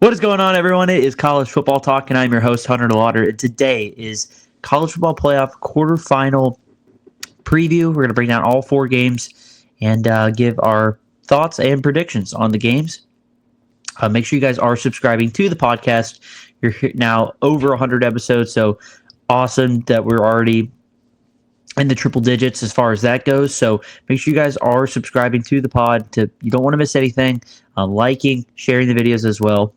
What is going on, everyone? It is College Football Talk, and I'm your host, Hunter DeLauder. And today is College Football Playoff quarterfinal preview. We're going to break down all four games and give our thoughts and predictions on the games. Make sure you guys are subscribing to the podcast. You're now over 100 episodes, so awesome that we're already in the triple digits as far as that goes. So make sure you guys are subscribing to the pod. You don't want to miss anything. Liking, sharing the videos as well.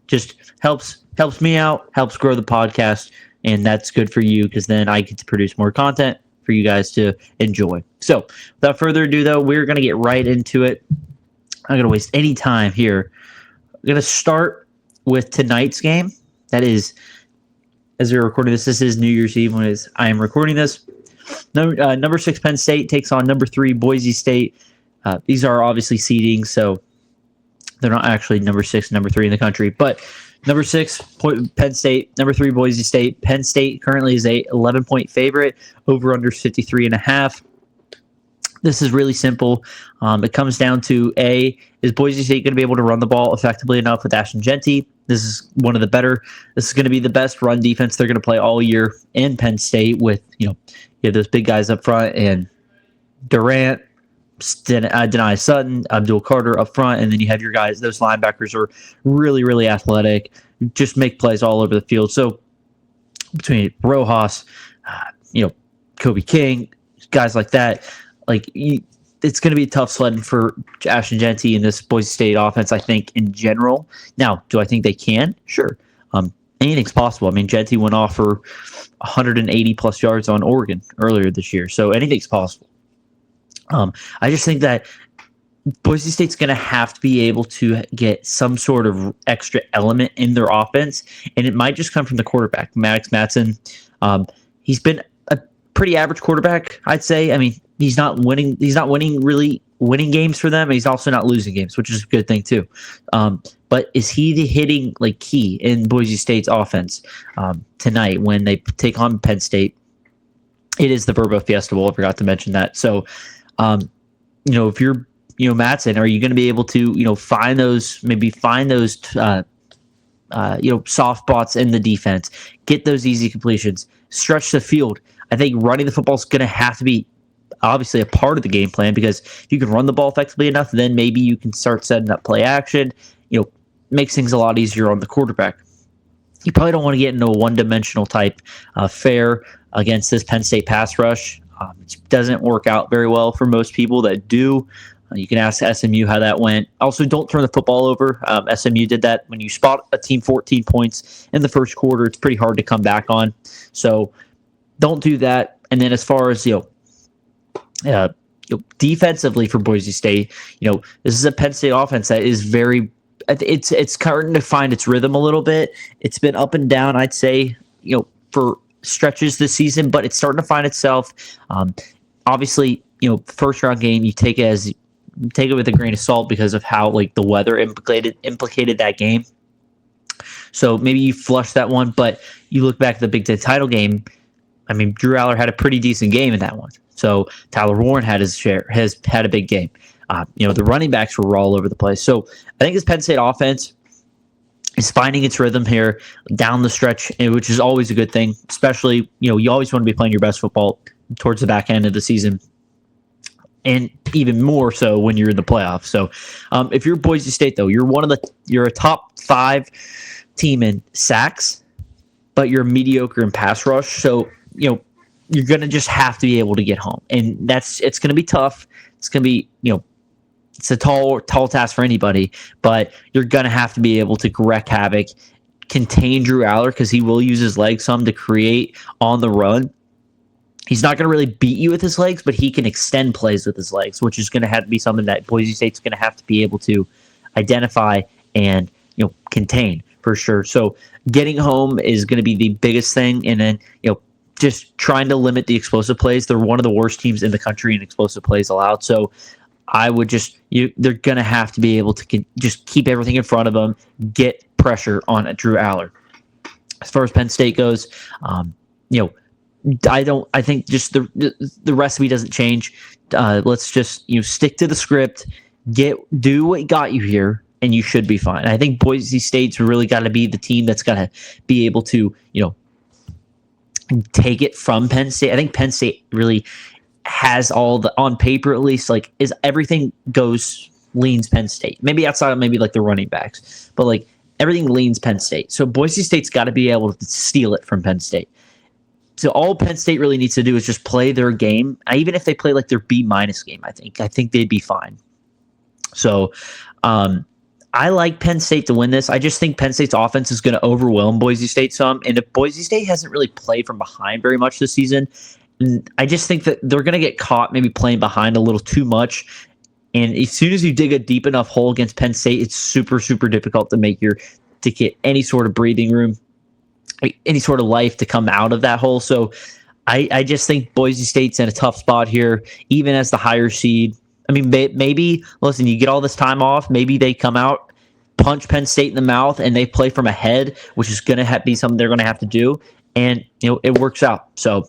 Just helps me out, helps grow the podcast, and that's good for you because then I get to produce more content for you guys to enjoy. So without further ado, though, we're going to get right into it. I'm not going to waste any time here. I'm going to start with tonight's game. That is, as we're recording this is New Year's Eve when I am recording this. Number 6 Penn State takes on number 3 Boise State. These are obviously seeding, so they're not actually number 6, number 3 in the country, but number 6 Penn State, number 3 Boise State. Penn State currently is a 11-point favorite. Over under 53.5. This is really simple. It comes down to is Boise State going to be able to run the ball effectively enough with Ashton Jeanty? This is one of the better. This is going to be the best run defense they're going to play all year in Penn State with you have those big guys up front and Durant, Deni Sutton, Abdul Carter up front, and then you have your guys. Those linebackers are really, really athletic. Just make plays all over the field. So between Rojas, Kobe King, guys like that, it's going to be tough sledding for Ashton Jeanty in this Boise State offense. I think in general. Now, do I think they can? Sure. Anything's possible. I mean, Jeanty went off for 180 plus yards on Oregon earlier this year, so anything's possible. I just think that Boise State's going to have to be able to get some sort of extra element in their offense, and it might just come from the quarterback, Maddox Matson. He's been a pretty average quarterback, I'd say. I mean, he's not winning games for them, and he's also not losing games, which is a good thing too. But is he the hitting key in Boise State's offense tonight when they take on Penn State? It is the Verbo Fiesta Bowl. I forgot to mention that. So, if you're, Matson, are you going to be able to, find those soft spots in the defense, get those easy completions, stretch the field? I think running the football is going to have to be obviously a part of the game plan, because if you can run the ball effectively enough, then maybe you can start setting up play action, makes things a lot easier on the quarterback. You probably don't want to get into a one-dimensional type fare against this Penn State pass rush. It doesn't work out very well for most people that do. You can ask SMU how that went. Also, don't turn the football over. SMU did that. When you spot a team 14 points in the first quarter, it's pretty hard to come back on. So don't do that. And then as far as defensively for Boise State, this is a Penn State offense that is it's starting to find its rhythm a little bit. It's been up and down, I'd say, for stretches this season, but it's starting to find itself. Obviously, first round game, you take it with a grain of salt because of how the weather implicated that game. So maybe you flush that one, but you look back at the Big Ten title game. I mean, Drew Aller had a pretty decent game in that one. So Tyler Warren has had a big game. The running backs were all over the place. So I think this Penn State offense is finding its rhythm here down the stretch, which is always a good thing, especially, you always want to be playing your best football towards the back end of the season, and even more so when you're in the playoffs. So if you're Boise State, though, you're a top 5 team in sacks, but you're mediocre in pass rush. So, you're going to just have to be able to get home, and it's going to be tough. It's going to be, it's a tall task for anybody, but you're going to have to be able to wreak havoc, contain Drew Aller, because he will use his legs some to create on the run. He's not going to really beat you with his legs, but he can extend plays with his legs, which is going to have to be something that Boise State's going to have to be able to identify and, contain for sure. So getting home is going to be the biggest thing. And then, just trying to limit the explosive plays. They're one of the worst teams in the country in explosive plays allowed. So I would they're going to have to be able to just keep everything in front of them, get pressure on Drew Aller. As far as Penn State goes, I think just the recipe doesn't change. Let's just, stick to the script, do what got you here, and you should be fine. I think Boise State's really got to be the team that's got to be able to, take it from Penn State. I think Penn State really has all the, on paper at least, like, is everything leans Penn State. Maybe outside of maybe like the running backs, but like everything leans Penn State. So Boise State's got to be able to steal it from Penn State. So all Penn State really needs to do is just play their game. Even if they play like their B- game, I think they'd be fine. So I like Penn State to win this. I just think Penn State's offense is going to overwhelm Boise State some. And if Boise State hasn't really played from behind very much this season, I just think that they're going to get caught maybe playing behind a little too much. And as soon as you dig a deep enough hole against Penn State, it's super, super difficult to get any sort of breathing room, any sort of life to come out of that hole. So I just think Boise State's in a tough spot here, even as the higher seed. I mean, maybe, listen, you get all this time off. Maybe they come out, punch Penn State in the mouth, and they play from ahead, which is going to be something they're going to have to do. And, it works out. So,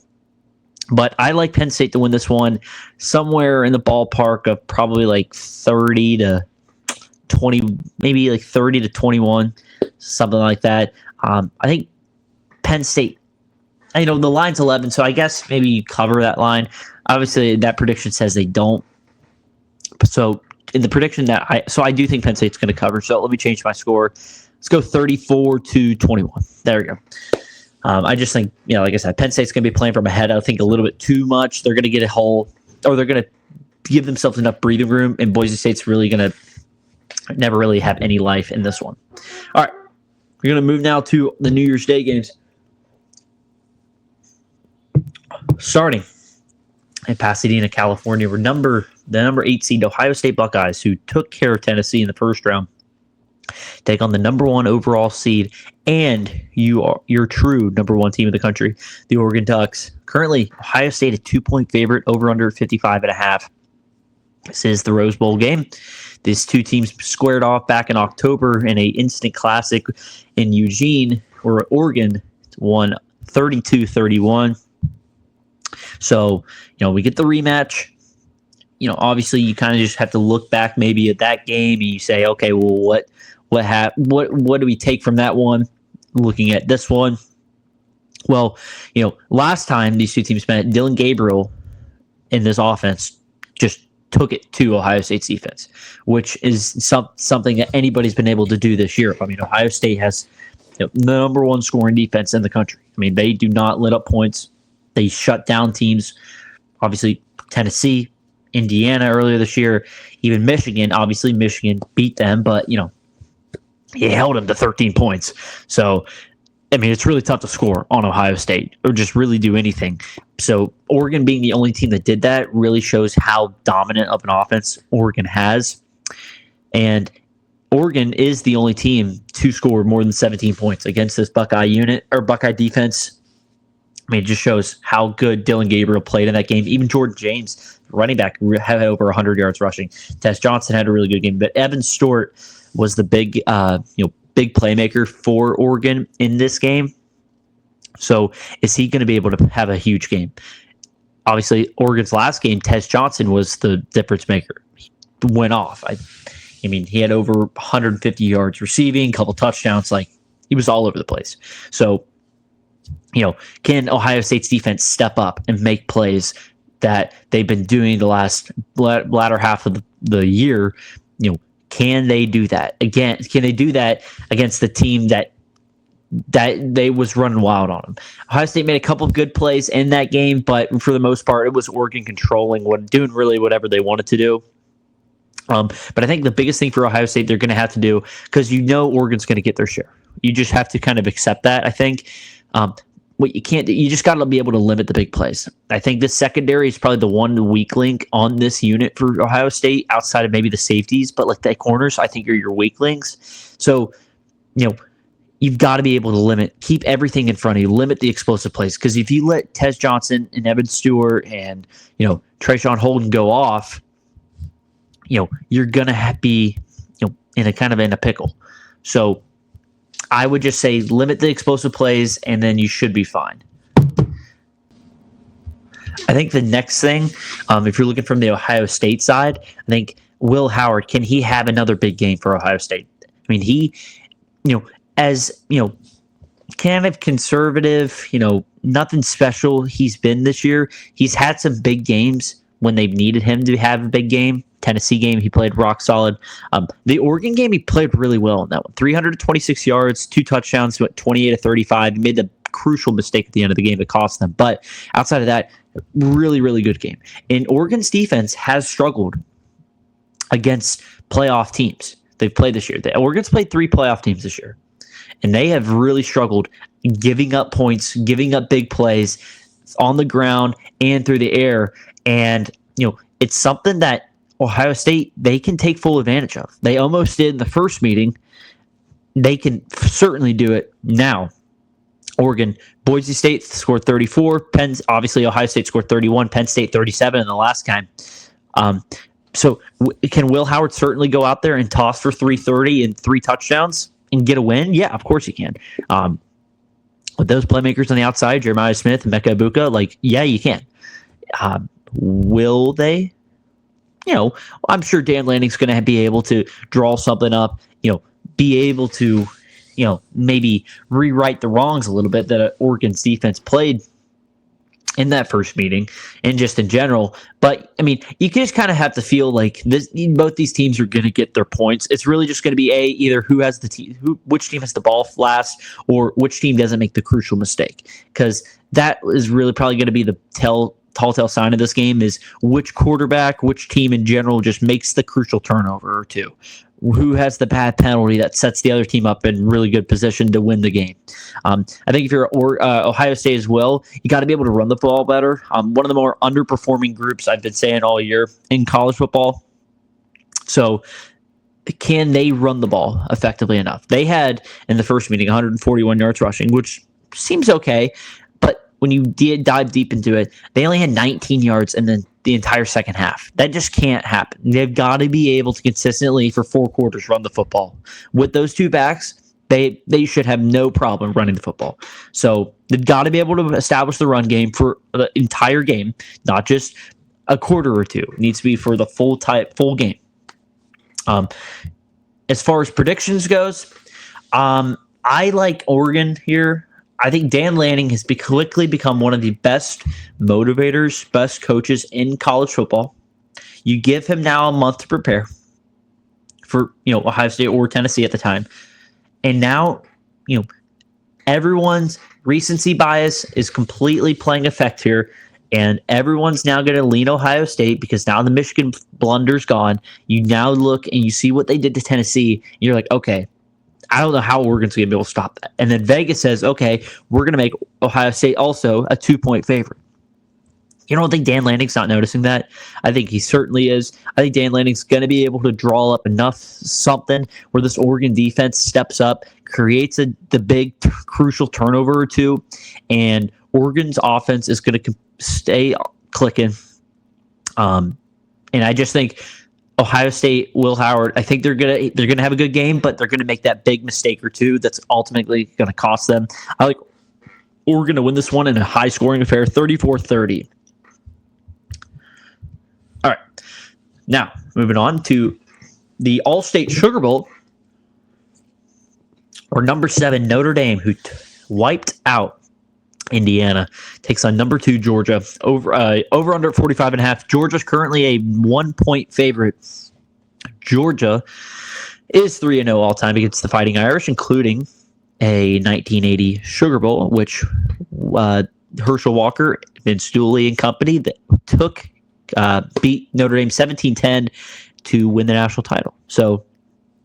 but I like Penn State to win this one somewhere in the ballpark of probably like 30 to 20, maybe like 30 to 21, something like that. I think Penn State, the line's 11, so I guess maybe you cover that line. Obviously, that prediction says they don't. So in the prediction I do think Penn State's going to cover. So let me change my score. Let's go 34-21. There we go. I just think, like I said, Penn State's going to be playing from ahead. I think a little bit too much. They're going to get a hole, or they're going to give themselves enough breathing room, and Boise State's really going to never really have any life in this one. All right, we're going to move now to the New Year's Day games. Starting in Pasadena, California, we're the number 8 seed Ohio State Buckeyes, who took care of Tennessee in the first round, take on the number 1 overall seed and your true number 1 team in the country, the Oregon Ducks. Currently, Ohio State a 2-point favorite, over under 55.5. This is the Rose Bowl game. These two teams squared off back in October in a instant classic in Eugene, where Oregon won 32-31. So, we get the rematch. Obviously you kind of just have to look back maybe at that game and you say, okay, well, what do we take from that one? Looking at this one, well, last time these two teams met, Dylan Gabriel in this offense just took it to Ohio State's defense, which is something that anybody's been able to do this year. I mean, Ohio State has the number 1 scoring defense in the country. I mean, they do not let up points. They shut down teams. Obviously, Tennessee, Indiana earlier this year, even Michigan. Obviously, Michigan beat them, but, he held them to 13 points. So, I mean, it's really tough to score on Ohio State or just really do anything. So, Oregon being the only team that did that really shows how dominant of an offense Oregon has. And Oregon is the only team to score more than 17 points against this Buckeye unit or Buckeye defense. I mean, it just shows how good Dylan Gabriel played in that game. Even Jordan James, running back, had over 100 yards rushing. Tess Johnson had a really good game, but Evan Stewart was the big playmaker for Oregon in this game. So, is he going to be able to have a huge game? Obviously, Oregon's last game, Tess Johnson was the difference maker. He went off. I mean, he had over 150 yards receiving, a couple touchdowns. Like, he was all over the place. So, can Ohio State's defense step up and make plays that they've been doing the latter half of the year? Can they do that again? Can they do that against the team that they was running wild on them? Ohio State made a couple of good plays in that game, but for the most part, it was Oregon controlling, doing really whatever they wanted to do. But I think the biggest thing for Ohio State they're going to have to do, because Oregon's going to get their share. You just have to kind of accept that, I think. What you just got to be able to limit the big plays. I think this secondary is probably the one weak link on this unit for Ohio State, outside of maybe the safeties, but like the corners, I think are your weak links. So, you've got to be able to keep everything in front of you, limit the explosive plays. Because if you let Tess Johnson and Evan Stewart and, Trayshawn Holden go off, you're going to be, in a pickle. So, I would just say limit the explosive plays, and then you should be fine. I think the next thing, if you're looking from the Ohio State side, I think Will Howard, can he have another big game for Ohio State? I mean, as kind of conservative, nothing special he's been this year. He's had some big games when they've needed him to have a big game. Tennessee game, he played rock solid. The Oregon game, he played really well in that one. 326 yards, 2 touchdowns, 28-35. He made the crucial mistake at the end of the game that cost them. But outside of that, really, really good game. And Oregon's defense has struggled against playoff teams they've played this year. Oregon's played 3 playoff teams this year, and they have really struggled giving up points, giving up big plays on the ground and through the air. And, it's something that Ohio State, they can take full advantage of. They almost did in the first meeting. They can certainly do it now. Oregon, Boise State scored 34. Obviously, Ohio State scored 31. Penn State 37 in the last game. So can Will Howard certainly go out there and toss for 330 and 3 touchdowns and get a win? Yeah, of course he can. With those playmakers on the outside, Jeremiah Smith and Mecca Ibuka, yeah, you can. Will they? I'm sure Dan Lanning's going to be able to draw something up, be able to, maybe rewrite the wrongs a little bit that Oregon's defense played in that first meeting and just in general. But, you just kind of have to feel like both these teams are going to get their points. It's really just going to be either which team has the ball last, or which team doesn't make the crucial mistake. Because that is really probably going to be the telltale sign of this game, is which quarterback, which team in general just makes the crucial turnover or two. Who has the bad penalty that sets the other team up in really good position to win the game. I think if you're Ohio State as well, you got to be able to run the ball better. One of the more underperforming groups I've been saying all year in college football. So can they run the ball effectively enough? They had, in the first meeting, 141 yards rushing, which seems okay. When you dive deep into it, they only had 19 yards in the entire second half. That just can't happen. They've got to be able to consistently, for 4 quarters, run the football. With those 2 backs, they should have no problem running the football. So they've got to be able to establish the run game for the entire game, not just a quarter or 2. It needs to be for the full game. As far as predictions goes, I like Oregon here. I think Dan Lanning has quickly become one of the best motivators, best coaches in college football. You give him now a month to prepare for, Ohio State or Tennessee at the time. And now, everyone's recency bias is completely playing effect here. And everyone's now going to lean Ohio State because now the Michigan blunder's gone. You now look and you see what they did to Tennessee. And you're like, okay, I don't know how Oregon's going to be able to stop that. And then Vegas says, okay, we're going to make Ohio State also a 2-point favorite. You don't think Dan Lanning's not noticing that? I think he certainly is. I think Dan Lanning's going to be able to draw up enough something where this Oregon defense steps up, creates the big crucial turnover or 2, and Oregon's offense is going to stay clicking. And I just think Ohio State, Will Howard, I think they're gonna have a good game, but they're gonna make that big mistake or 2 that's ultimately gonna cost them. I like Oregon to win this one in a high scoring affair, 34-30. All right, now moving on to the All-State Sugar Bowl, where number 7 Notre Dame, who wiped out Indiana, takes on number 2 Georgia. Over under 45.5. Georgia's currently a 1-point favorite. Georgia is 3-0 all time against the Fighting Irish, including a 1980 Sugar Bowl, which Herschel Walker, Vince Dooley and company that beat Notre Dame 17-10 to win the national title. So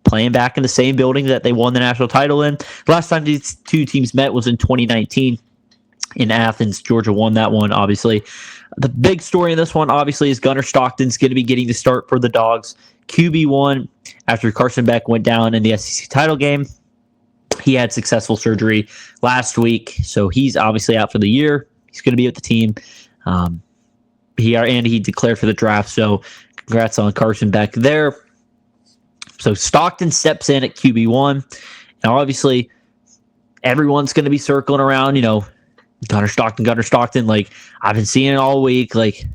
playing back in the same building that they won the national title in. The last time these 2 teams met was in 2019. In Athens. Georgia won that one, obviously. The big story in this one, obviously, is Gunnar Stockton's going to be getting the start for the Dogs. QB1 after Carson Beck went down in the SEC title game. He had successful surgery last week, so he's obviously out for the year. He's going to be with the team. He declared for the draft, so congrats on Carson Beck there. So Stockton steps in at QB1. Now, obviously, everyone's going to be circling around, Gunnar Stockton, like I've been seeing it all week. Like,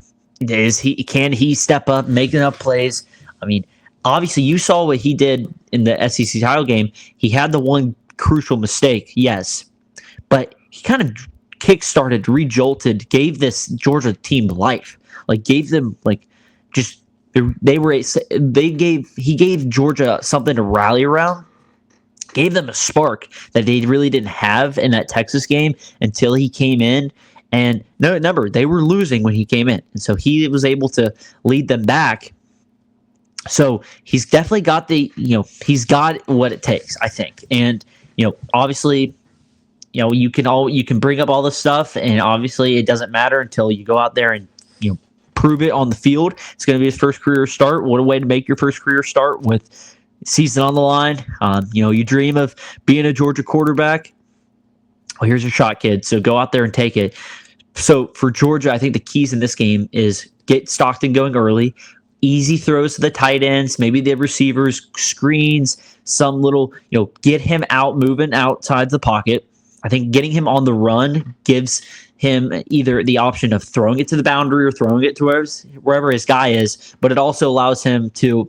can he step up, make enough plays? I mean, obviously you saw what he did in the SEC title game. He had the one crucial mistake, yes, but he kind of kick-started, re-jolted, gave this Georgia team life. Like, gave them, like, just, he gave Georgia something to rally around, gave them a spark that they really didn't have in that Texas game until he came in. And no, remember, they were losing when he came in. And so he was able to lead them back. So he's definitely got he's got what it takes, I think. And, obviously, you can bring up all this stuff, and obviously it doesn't matter until you go out there and, prove it on the field. It's going to be his first career start. What a way to make your first career start with season on the line. You dream of being a Georgia quarterback. Well, here's your shot, kid. So go out there and take it. So for Georgia, I think the keys in this game is get Stockton going early, easy throws to the tight ends, maybe the receivers, screens, some little, get him out, moving outside the pocket. I think getting him on the run gives him either the option of throwing it to the boundary or throwing it to wherever his guy is, but it also allows him to,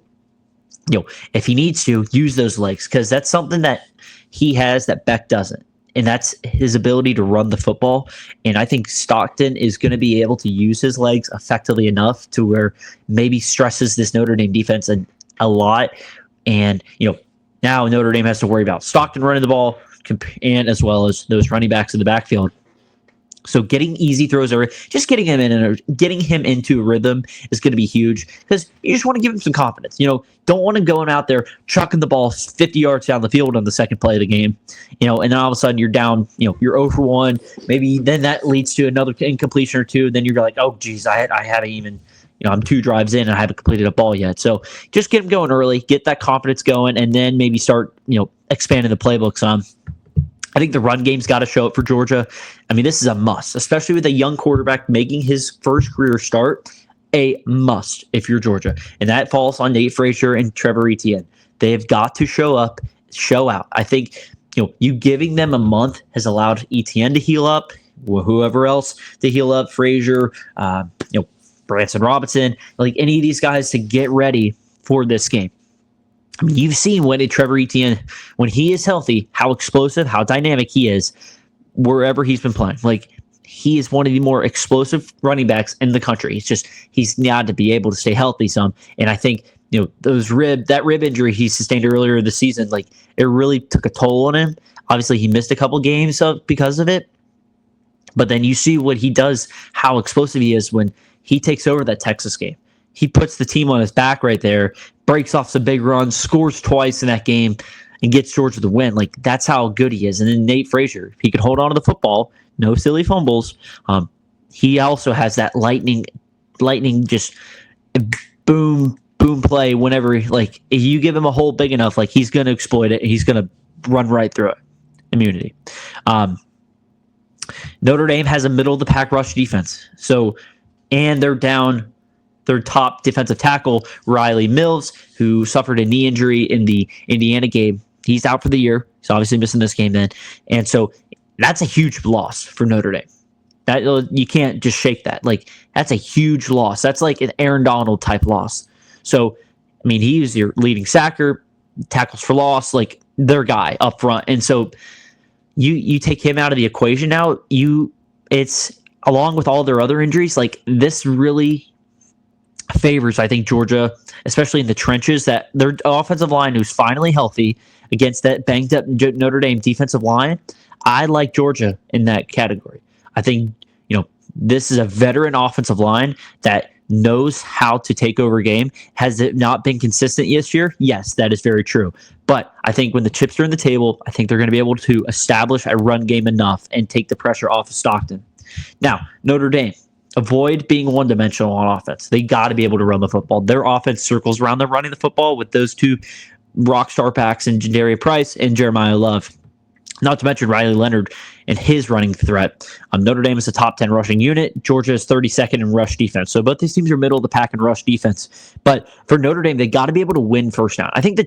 if he needs to, use those legs, because that's something that he has that Beck doesn't. And that's his ability to run the football. And I think Stockton is going to be able to use his legs effectively enough to where maybe stresses this Notre Dame defense a lot. And, now Notre Dame has to worry about Stockton running the ball and as well as those running backs in the backfield. So getting easy throws over, just getting him into a rhythm is going to be huge, because you just want to give him some confidence. Don't want him going out there chucking the ball 50 yards down the field on the second play of the game, and then all of a sudden you're down, you're 0 for 1. Maybe then that leads to another incompletion or two. Then you're like, oh, geez, I haven't even, I'm 2 drives in and I haven't completed a ball yet. So just get him going early, get that confidence going, and then maybe start, expanding the playbook some. I think the run game's got to show up for Georgia. I mean, this is a must, especially with a young quarterback making his first career start. A must if you're Georgia. And that falls on Nate Frazier and Trevor Etienne. They've got to show up, show out. I think, you giving them a month has allowed Etienne to heal up, whoever else to heal up, Frazier, Branson Robinson, like any of these guys to get ready for this game. I mean, you've seen when Trevor Etienne, when he is healthy, how explosive, how dynamic he is wherever he's been playing. Like, he is one of the more explosive running backs in the country. He's got to be able to stay healthy some. And I think, that rib injury he sustained earlier this season, like, it really took a toll on him. Obviously, he missed a couple games because of it. But then you see what he does, how explosive he is when he takes over that Texas game. He puts the team on his back right there, breaks off some big runs, scores twice in that game, and gets Georgia the win. Like, that's how good he is. And then Nate Frazier, if he could hold on to the football, no silly fumbles. He also has that lightning, just boom play whenever, like, if you give him a hole big enough, like, he's going to exploit it. And he's going to run right through it. Immunity. Notre Dame has a middle of the pack rush defense. And they're down their top defensive tackle, Riley Mills, who suffered a knee injury in the Indiana game. He's out for the year. He's obviously missing this game then. And so that's a huge loss for Notre Dame. That you can't just shake that. Like, that's a huge loss. That's like an Aaron Donald type loss. So, I mean, he's your leading sacker, tackles for loss, like their guy up front. And so you take him out of the equation now, it's along with all their other injuries, like, this really favors, I think, Georgia, especially in the trenches, that their offensive line, who's finally healthy against that banged up Notre Dame defensive line. I like Georgia in that category. I think, this is a veteran offensive line that knows how to take over a game. Has it not been consistent this year? Yes, that is very true. But I think when the chips are in the table, I think they're going to be able to establish a run game enough and take the pressure off of Stockton. Now, Notre Dame, avoid being one-dimensional on offense. They got to be able to run the football. Their offense circles around them running the football with those two rock star backs in Jadaria Price and Jeremiah Love. Not to mention Riley Leonard and his running threat. Notre Dame is a top 10 rushing unit. Georgia is 32nd in rush defense. So both these teams are middle of the pack in rush defense. But for Notre Dame, they got to be able to win first down. I think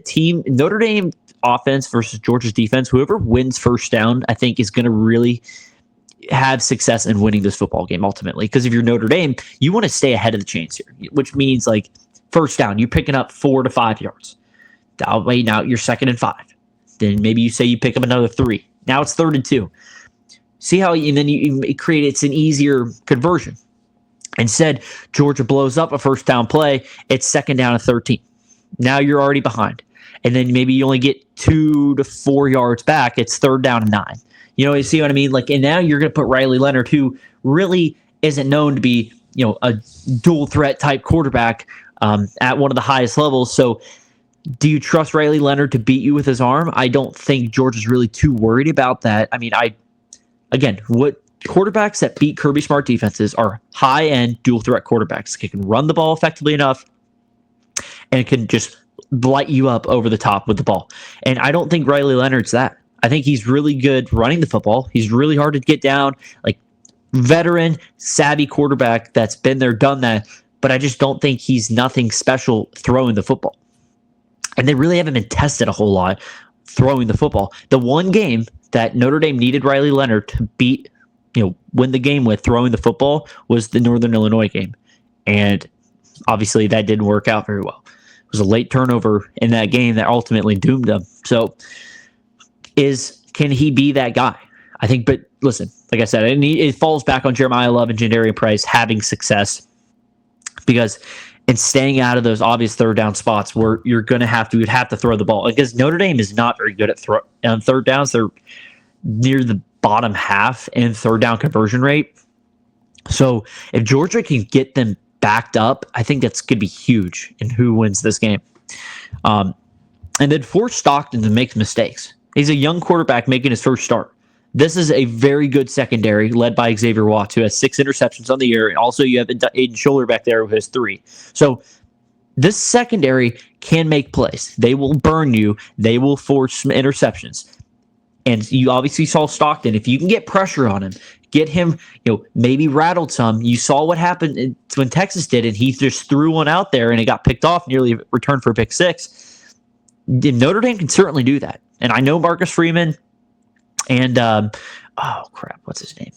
Notre Dame offense versus Georgia's defense, whoever wins first down, I think is going to really have success in winning this football game ultimately. Because if you're Notre Dame, you want to stay ahead of the chains here, which means, like, first down. You're picking up 4 to 5 yards. That way, now you're 2nd and 5. Then maybe you say you pick up another 3. Now it's 3rd and 2. See how, and then it's an easier conversion. Instead, Georgia blows up a first down play. It's 2nd down and 13. Now you're already behind. And then maybe you only get 2 to 4 yards back. It's 3rd down and 9. You see what I mean? And now you're going to put Riley Leonard, who really isn't known to be, a dual threat type quarterback at one of the highest levels. So do you trust Riley Leonard to beat you with his arm? I don't think Georgia's really too worried about that. I mean, what quarterbacks that beat Kirby Smart defenses are high-end dual threat quarterbacks. They can run the ball effectively enough and can just light you up over the top with the ball. And I don't think Riley Leonard's that. I think he's really good running the football. He's really hard to get down, veteran, savvy quarterback that's been there, done that. But I just don't think he's nothing special throwing the football. And they really haven't been tested a whole lot throwing the football. The one game that Notre Dame needed Riley Leonard to beat, win the game with throwing the football was the Northern Illinois game. And obviously that didn't work out very well. It was a late turnover in that game that ultimately doomed them. So can he be that guy? I think, but listen, like I said, it falls back on Jeremiah Love and Jadarian Price having success, because in staying out of those obvious 3rd down spots where you'd have to throw the ball, because Notre Dame is not very good at on 3rd downs. They're near the bottom half in 3rd down conversion rate. So if Georgia can get them backed up, I think that's going to be huge in who wins this game. And then force Stockton to make mistakes. He's a young quarterback making his first start. This is a very good secondary led by Xavier Watts, who has 6 interceptions on the year. And also you have Aiden Scholler back there who has 3. So this secondary can make plays. They will burn you. They will force some interceptions. And you obviously saw Stockton. If you can get pressure on him, get him, maybe rattled some. You saw what happened when Texas did it. He just threw one out there and it got picked off, nearly returned for a pick 6. Notre Dame can certainly do that. And I know Marcus Freeman and, what's his name?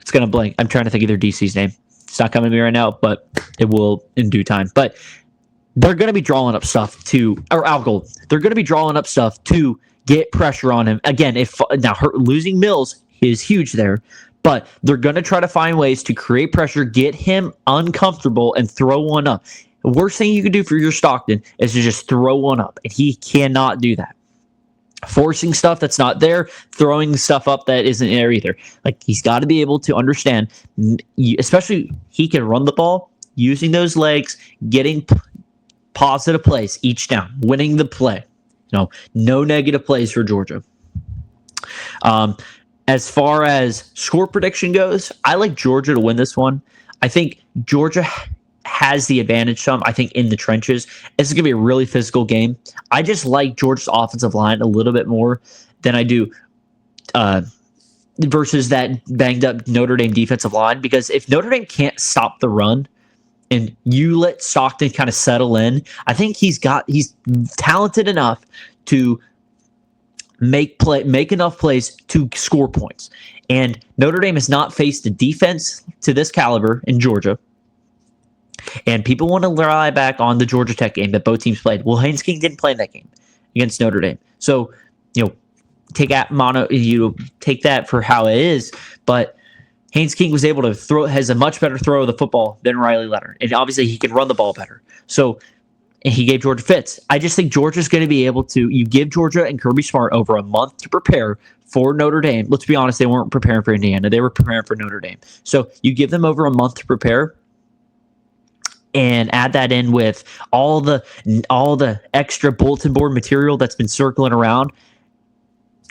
It's going to blank. I'm trying to think of their DC's name. It's not coming to me right now, but it will in due time. But they're going to be drawing up stuff or Al Gold. They're going to be drawing up stuff to get pressure on him. Again, losing Mills is huge there, but they're going to try to find ways to create pressure, get him uncomfortable, and throw one up. The worst thing you can do for your Stockton is to just throw one up, and he cannot do that. Forcing stuff that's not there, throwing stuff up that isn't there either. He's got to be able to understand, especially he can run the ball using those legs, getting positive plays each down, winning the play. No negative plays for Georgia. As far as score prediction goes, I like Georgia to win this one. I think Georgia has the advantage I think in the trenches. This is going to be a really physical game. I just like Georgia's offensive line a little bit more than I do versus that banged up Notre Dame defensive line, because if Notre Dame can't stop the run and you let Stockton kind of settle in, I think he's talented enough to make enough plays to score points. And Notre Dame has not faced a defense to this caliber in Georgia. And people want to rely back on the Georgia Tech game that both teams played. Well, Haynes King didn't play in that game against Notre Dame. So, take that for how it is. But Haynes King was able to has a much better throw of the football than Riley Leonard. And obviously he can run the ball better. So he gave Georgia fits. I just think Georgia's going to be able to, you give Georgia and Kirby Smart over a month to prepare for Notre Dame. Let's be honest, they weren't preparing for Indiana. They were preparing for Notre Dame. So you give them over a month to prepare, and add that in with all the extra bulletin board material that's been circling around.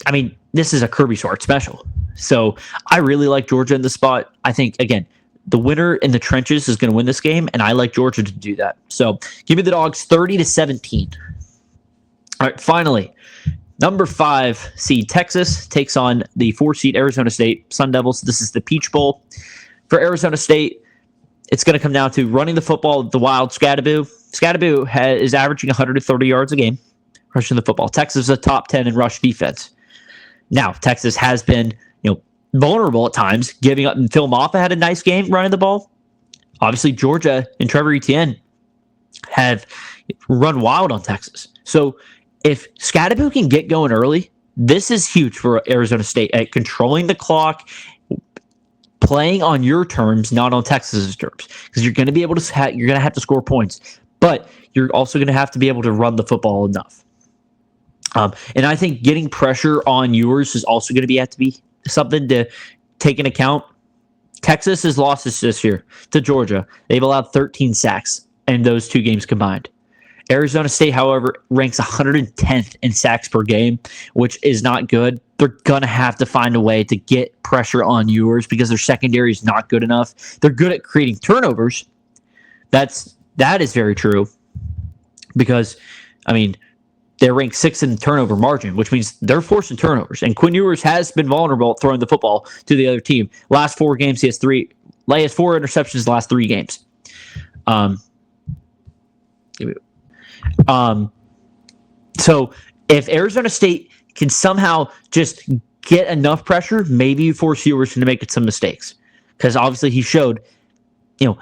I mean, this is a Kirby Smart special. So I really like Georgia in the spot. I think, again, the winner in the trenches is going to win this game, and I like Georgia to do that. So give me the Dogs 30-17. All right, finally, number 5 seed Texas takes on the 4 seed Arizona State Sun Devils. This is the Peach Bowl. For Arizona State, it's going to come down to running the football with the wild Scadaboo. Scadaboo is averaging 130 yards a game rushing the football. Texas is a top 10 in rush defense. Now, Texas has been vulnerable at times, giving up. And Phil Maffa had a nice game running the ball. obviously Georgia and Trevor Etienne have run wild on Texas. So if Scadaboo can get going early, this is huge for Arizona State at controlling the clock, playing on your terms, not on Texas's terms, because you're going to be able to you're going to have to score points, but you're also going to have to be able to run the football enough. And I think getting pressure on yours is also going to have to be something to take into account. Texas's losses this year to Georgia, they've allowed 13 sacks in those two games combined. Arizona State, however, ranks 110th in sacks per game, which is not good. They're going to have to find a way to get pressure on yours because their secondary is not good enough. They're good at creating turnovers. That is very true because, I mean, they're ranked 6th in turnover margin, which means they're forcing turnovers. And Quinn Ewers has been vulnerable at throwing the football to the other team. Last 4 games, he has 4 interceptions the last 3 games. So if Arizona State can somehow just get enough pressure, maybe you force Ewers to make some mistakes. Because obviously he showed,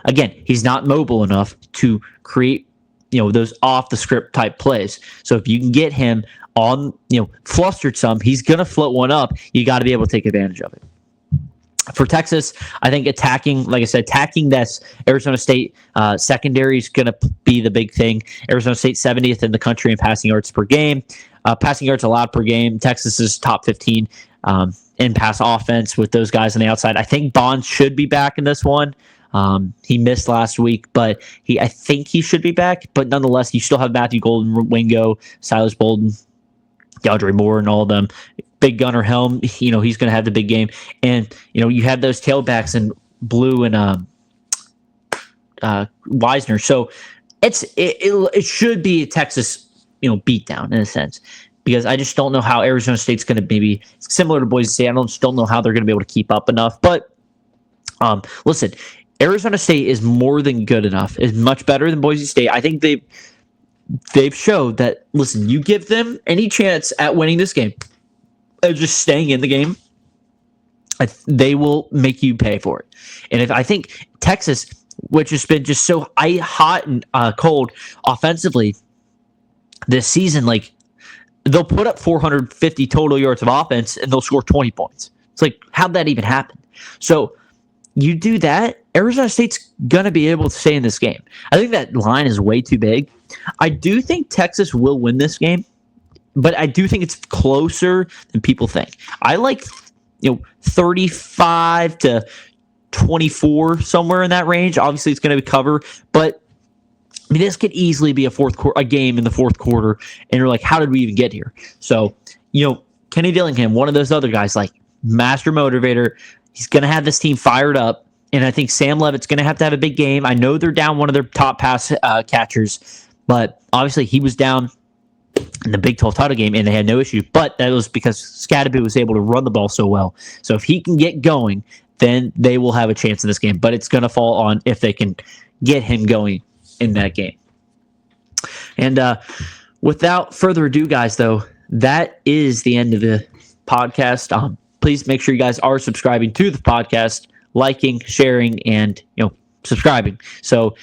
again, he's not mobile enough to create, those off the script type plays. So if you can get him on, flustered some, he's going to float one up. You got to be able to take advantage of it. For Texas, I think attacking this Arizona State secondary is going to be the big thing. Arizona State 70th in the country in passing yards per game. Passing yards allowed per game. Texas is top 15 in pass offense with those guys on the outside. I think Bonds should be back in this one. He missed last week, but I think he should be back. But nonetheless, you still have Matthew Golden, Wingo, Silas Bolden, DeAndre Moore, and all of them. Big Gunner Helm, he's going to have the big game. And, you had those tailbacks in Blue and Wisner. So it should be a Texas, beatdown in a sense. Because I just don't know how Arizona State's going to maybe similar to Boise State. I just don't know how they're going to be able to keep up enough. But listen, Arizona State is more than good enough. Is much better than Boise State. I think they've showed that. Listen, you give them any chance at winning this game, just staying in the game, they will make you pay for it. And if I think Texas, which has been just so hot and cold offensively this season, like they'll put up 450 total yards of offense and they'll score 20 points. It's like, how'd that even happen? So you do that, Arizona State's going to be able to stay in this game. I think that line is way too big. I do think Texas will win this game, but I do think it's closer than people think. I like, 35 to 24, somewhere in that range. Obviously, it's going to be cover, but I mean, this could easily be a game in the fourth quarter, and you're like, how did we even get here? So, Kenny Dillingham, one of those other guys, like master motivator, he's going to have this team fired up, and I think Sam Levitt's going to have a big game. I know they're down one of their top pass catchers, but obviously he was down in the Big 12 title game, and they had no issue. But that was because Scadaboo was able to run the ball so well. So if he can get going, then they will have a chance in this game. But it's going to fall on if they can get him going in that game. And without further ado, guys, though, that is the end of the podcast. Please make sure you guys are subscribing to the podcast, liking, sharing, and subscribing. So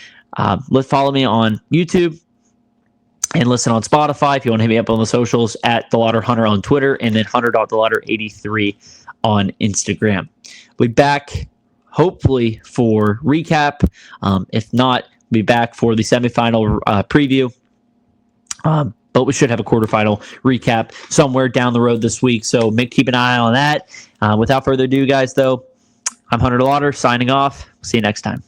let's follow me on YouTube and listen on Spotify. If you want to hit me up on the socials, at DeLauder Hunter on Twitter, and then Hunter.DeLauder83 on Instagram. We'll be back hopefully for recap. If not, we'll be back for the semifinal preview. But we should have a quarterfinal recap somewhere down the road this week. So keep an eye on that. Without further ado, guys, though, I'm Hunter DeLauder signing off. See you next time.